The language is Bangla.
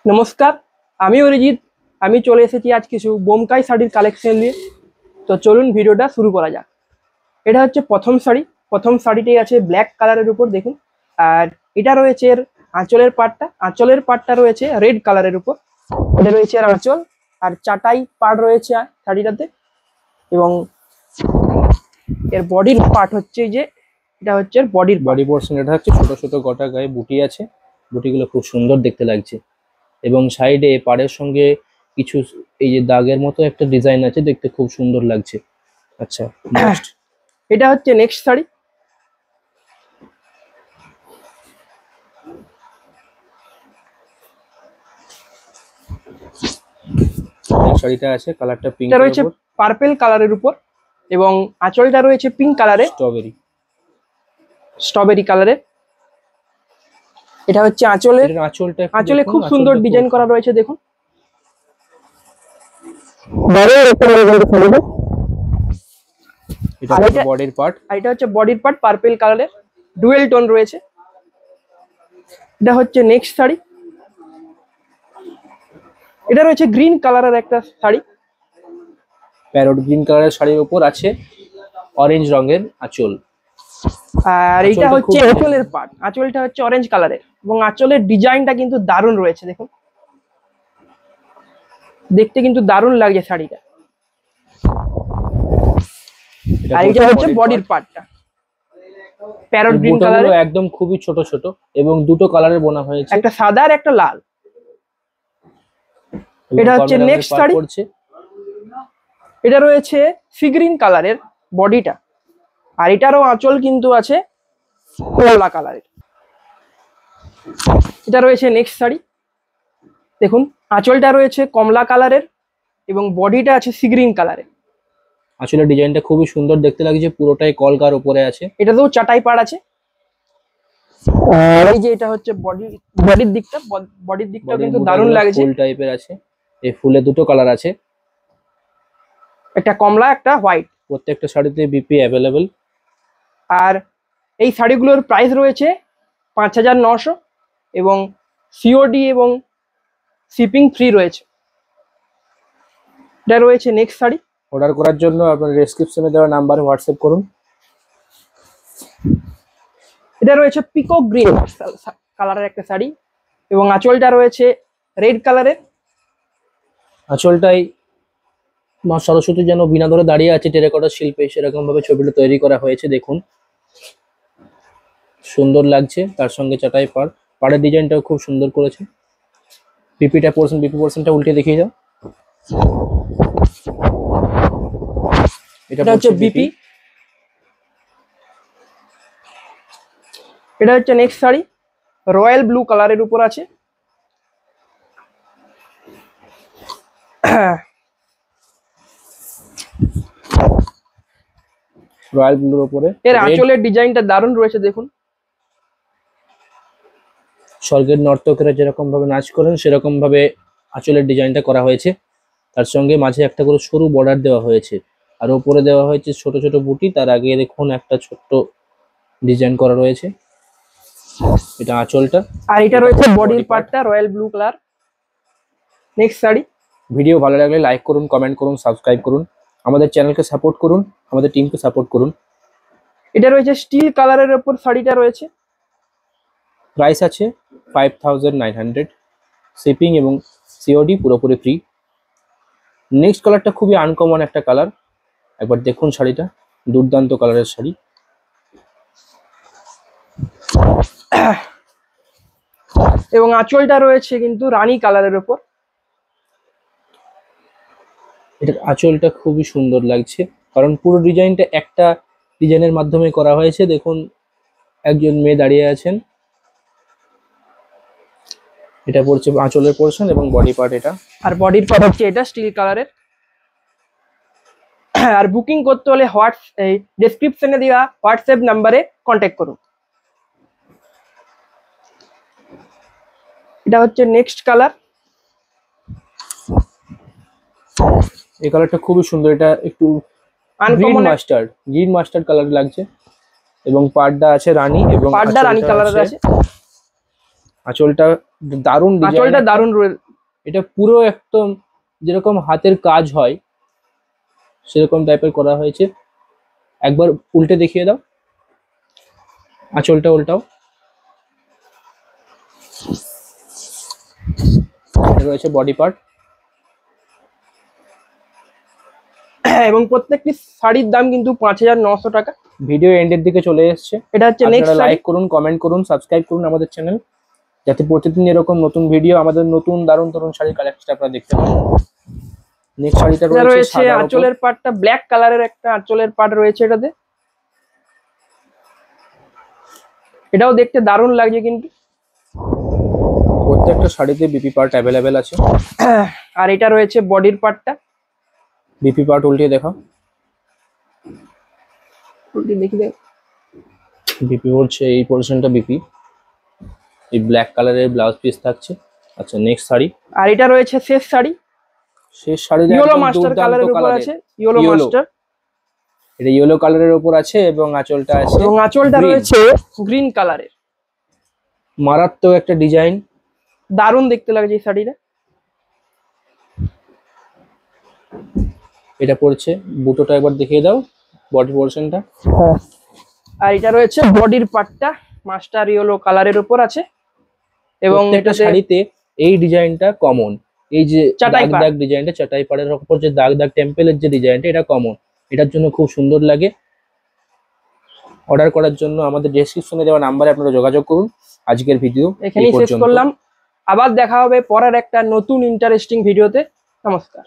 নমস্কার, আমি অরিজিৎ। আমি চলে এসেছি আজ কিছু বোমকাই শাড়ির কালেকশন নিয়ে। তো চলুন ভিডিওটা শুরু করা যাক। এটা হচ্ছে প্রথম শাড়ি। প্রথম শাড়িটি আছে ব্ল্যাক কালারের উপর, দেখুন। আর এটা রয়েছে এর আঁচলের পাটটা রয়েছে রেড কালারের উপর। এটা রয়েছে এর আঁচল, আর চাটাই পাট রয়েছে শাড়িটাতে। এবং এর বডির পার্ট হচ্ছে যে এটা হচ্ছে বডি পোর্শন। এটা হচ্ছে ছোট ছোট গোটা গায়ে বুটি আছে, বুটিগুলো খুব সুন্দর দেখতে লাগছে। এবং সাইডে পাড়ের সঙ্গে কিছু এই যে দাগের মতো একটা ডিজাইন আছে, দেখতে খুব সুন্দর লাগছে। আচ্ছা, নেক্সট। এটা হচ্ছে নেক্সট শাড়ি। শাড়িটা আছে কালারটা পিঙ্ক, এটা রয়েছে পার্পল কালারের উপর, এবং আঁচলটা রয়েছে পিঙ্ক কালারের, স্ট্রবেরি কালারের। এটা হচ্ছে আঁচলে খুব সুন্দর ডিজাইন করা রয়েছে, দেখুন। এটা হচ্ছে বডির পার্ট পার্পল কালারের, ডুয়েল টোন রয়েছে। এটা হচ্ছে নেক্সট শাড়ি। এটা রয়েছে গ্রিন কালারের একটা শাড়ি। প্যারট গ্রিন কালারের শাড়ির উপর আছে অরেঞ্জ রঙের আঁচল। আর এটা হচ্ছে আঁচলের পার্ট। আঁচলটা হচ্ছে অরেঞ্জ কালারের, এবং আঁচলের ডিজাইনটা কিন্তু দারুণ রয়েছে, দেখুন। দেখতে কিন্তু দারুণ লাগছে শাড়িটা। আর এটা হচ্ছে বডির পার্টটা, প্যারট গ্রিন কালারের, একদম খুবই ছোট ছোট, এবং দুটো কালারের বোনা হয়েছে, একটা সাদা আর একটা লাল। এটা হচ্ছে নেক্সট শাড়ি। এটা রয়েছে সি গ্রিন কালারের বডিটা, আর এটারও আঁচল কিন্তু আছে কমলা কালারের। এটা রয়েছে নেক্সট শাড়ি, দেখুন। আঁচলটা রয়েছে কমলা কালারের, এবং বডিটা আছে সি গ্রিন কালারের। আঁচলের ডিজাইনটা খুবই সুন্দর দেখতে লাগছে, পুরোটাই কলকার উপরে আছে। এটাতেও চাটাই পাড় আছে। আর এই যে এটা হচ্ছে বডির দিকটা কিন্তু দারুণ লাগছে, ফুল টাইপের আছে। এই ফুলে দুটো কালার আছে, একটা কমলা একটা হোয়াইট। প্রত্যেকটা শাড়িতে বিপি অ্যাভেলেবেল। আর এই শাড়িগুলোর প্রাইস রয়েছে 5900, এবং সিওডি এবং শিপিং ফ্রি রয়েছে। এটা রয়েছে নেক্সট শাড়ি। অর্ডার করার জন্য আপনার ডেসক্রিপশনে দেওয়া নাম্বারে হোয়াটসঅ্যাপ করুন। এটা রয়েছে পিকক গ্রিন কালারের একটা শাড়ি, এবং আঁচলটা রয়েছে রেড কালারের। আঁচলটাই মা সরস্বতী যেন বিনা ধরে দাঁড়িয়ে আছে টেরাকোটা শিল্পে, সেরকম ভাবে ছবিটা তৈরি করা হয়েছে, দেখুন। সুন্দর লাগছে, তার সঙ্গে চাটাই পাড়ের ডিজাইনটাও খুব সুন্দর করেছে। বিপি পোর্শনটা উল্টে দেখিয়ে দাও। এটা হচ্ছে বিপি। এটা হচ্ছে নেক্সট শাড়ি, রয়্যাল ব্লু কালারের উপর আছে। রয়্যাল ব্লুর উপরে এর আঁচলের ডিজাইনটা দারুণ রয়েছে, দেখুন। স্বর্গের নর্তকেরা যেরকম ভাবে নাচ করেন সেরকম ভাবে আঁচলের ডিজাইনটা করা হয়েছে। তার সঙ্গে মাঝে একটা করে সরু বর্ডার দেওয়া হয়েছে, আর উপরে দেওয়া হয়েছে ছোট ছোট বুটি। তার আগে দেখুন একটা ছোট্ট ডিজাইন করা রয়েছে, এটা আঁচলটা। আর এটা রয়েছে বডির পার্টটা royal blue colour. Next sari. Video ভালো লাগলে লাইক করুন, কমেন্ট করুন, সাবস্ক্রাইব করুন, আমাদের চ্যানেলকে সাপোর্ট করুন, আমাদের টিমকে সাপোর্ট করুন। এটা রয়েছে স্টিল কালারের উপর শাড়িটা রয়েছে। প্রাইস আছে 5900, শিপিং এবং সিওডি পুরোপুরি ফ্রি। নেক্সট কালারটা খুবই আনকমন একটা কালার, একবার দেখুন শাড়িটা, দুর্দান্ত কালারের শাড়ি। এবং আঁচলটা রয়েছে কিন্তু রানী কালারের উপর। এটার আঁচলটা খুবই সুন্দর লাগছে, কারণ পুরো ডিজাইনটা একটা ডিজাইনের মাধ্যমে করা হয়েছে। দেখুন, একজন মেয়ে দাঁড়িয়ে আছেন। এটা পড়ছে আঁচলের পোর্শন এবং বডি পার্ট এটা। আর বডির পার্ট হচ্ছে এটা স্টিল কালারের। আর বুকিং করতে হলে ডেসক্রিপশনে দেওয়া হোয়াটসঅ্যাপ নাম্বারে কন্ট্যাক্ট করুন। এটা হচ্ছে নেক্সট কালার। এই কালারটা খুবই সুন্দর, এটা একটু গ্রিন মাস্টার্ড কালার লাগছে, এবং পাড়টা আছে রানী, এবং পাড়টা রানী কালারের আছে। আঁচলটা দারুণ ডিজাইন, আঁচলটা দারুণ এটা পুরো একদম যেরকম হাতের কাজ হয় সেরকম টাইপের করা হয়েছে। একবার উল্টে দেখিয়ে দাও, আঁচলটা উল্টাও। এটা রয়েছে বডি পার্ট, এবং প্রত্যেকটি শাড়ির দাম কিন্তু 5,900 টাকা। ভিডিও এন্ডের দিকে চলে এসেছে। এটা হচ্ছে নেক্সট আপনারা শাড়ি। লাইক করুন, কমেন্ট করুন, সাবস্ক্রাইব করুন আমাদের চ্যানেল, যাতে প্রতিদিন এরকম নতুন ভিডিও, আমাদের নতুন দারুণ দারুণ শাড়ির কালেকশন আপনারা দেখতে পান। নেক্সট শাড়িটা এটা রয়েছে রয়েছে সাদার উপর। আঁচলের পাটটা ব্ল্যাক কালারের একটা আঁচলের পাট রয়েছে এটাতে। এটাও দেখতে দারুণ লাগছে কিন্তু। প্রত্যেকটা শাড়িতে বিপি পার্ট অ্যাভেলেবেল আছে। আর এটা রয়েছে বডির পার্টটা। বিপি পার্ট উল্টে দেখাও। দেখি দেখ, বিপি হচ্ছে এই পোর্শনটা বিপি, এই ব্ল্যাক কালারের ব্লাউজ পিস থাকছে। আচ্ছা নেক্সট শাড়ি। আর এটা রয়েছে শেষ শাড়ি, শেষ শাড়িটা ইয়েলো একদম মাস্টার দুর্দান্ত কালারের উপর কালারের। আছে, ইয়েলো Yellow। মাস্টার। এটা ইয়েলো কালারের উপর আছে এবং আঁচলটা আছে এবং আঁচলটা green। রয়েছে গ্রিন কালারের। মারাত্মক একটা ডিজাইন, দারুণ দেখতে লাগছে এই শাড়িটা। এটা পড়ছে। বুটোটা একবার দেখিয়ে দাও, বডি পোর্শনটা। আর এটা রয়েছে বডির পার্টটা, মাস্টার ইয়েলো কালারের উপর আছে। এবং প্রত্যেকটা এটাতে শাড়িতে এই ডিজাইনটা কমন, এই যে চাটাই দাগ পাড়। দাগ ডিজাইনটা, চাটাই পাড়ের উপর যে দাগ দাগ টেম্পলের যে ডিজাইনটা, এটা কমন, এটার জন্য খুব সুন্দর লাগে। অর্ডার করার জন্য আমাদের ডেসক্রিপশনে দেওয়া নাম্বারে আপনারা যোগাযোগ করুন। আজকের ভিডিও এখানেই শেষ করলাম। আবার দেখা হবে পরের একটা নতুন ইন্টারেস্টিং ভিডিওতে। নমস্কার।